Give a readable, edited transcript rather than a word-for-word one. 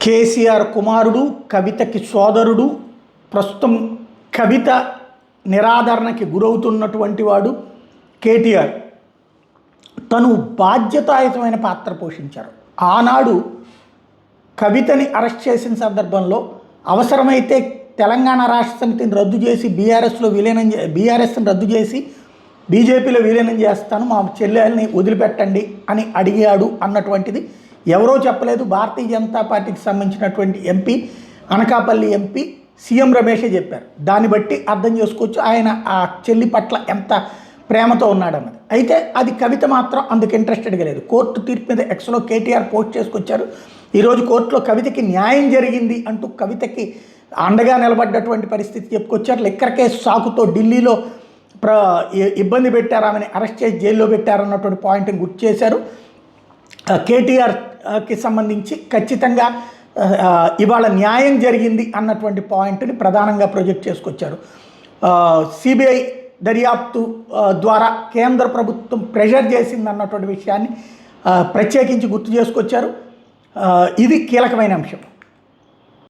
కేసీఆర్ కుమారుడు, కవితకి సోదరుడు, ప్రస్తుతం కవిత నిరాదరణకి గురవుతున్నటువంటి వాడు కేటీఆర్. తను బాధ్యతాయుతమైన పాత్ర పోషించారు. ఆనాడు కవితని అరెస్ట్ చేసిన సందర్భంలో అవసరమైతే తెలంగాణ రాష్ట్ర సమితిని రద్దు చేసి బీఆర్ఎస్ని రద్దు చేసి బీజేపీలో విలీనం చేస్తాను, మా చెల్లెల్ని వదిలిపెట్టండి అని అడిగాడు అన్నటువంటిది ఎవరో చెప్పలేదు. భారతీయ జనతా పార్టీకి సంబంధించినటువంటి ఎంపీ, అనకాపల్లి ఎంపీ సీఎం రమేషే చెప్పారు. దాన్ని బట్టి అర్థం చేసుకోవచ్చు ఆయన ఆ చెల్లి పట్ల ఎంత ప్రేమతో ఉన్నాడన్నది. అయితే అది కవిత మాత్రం అందుకు ఇంట్రెస్టెడ్గా లేదు. కోర్టు తీర్పు మీద ఎక్స్లో కేటీఆర్ పోస్ట్ చేసుకొచ్చారు. ఈరోజు కోర్టులో కవితకి న్యాయం జరిగింది అంటూ కవితకి అండగా నిలబడ్డటువంటి పరిస్థితి చెప్పుకొచ్చారు. లిక్కర్ కేసు సాకుతో ఢిల్లీలో ఇబ్బంది పెట్టారు, ఆమెని అరెస్ట్ చేసి జైల్లో పెట్టారన్నటువంటి పాయింట్ని గుర్తు చేశారు. కేటీఆర్కి సంబంధించి ఖచ్చితంగా ఇవాళ న్యాయం జరిగింది అన్నటువంటి పాయింట్ని ప్రధానంగా ప్రొజెక్ట్ చేసుకొచ్చారు. సిబిఐ దర్యాప్తు ద్వారా కేంద్ర ప్రభుత్వం ప్రెషర్ చేసింది అన్నటువంటి విషయాన్ని ప్రత్యేకించి గుర్తు చేసుకొచ్చారు. ఇది కీలకమైన అంశం.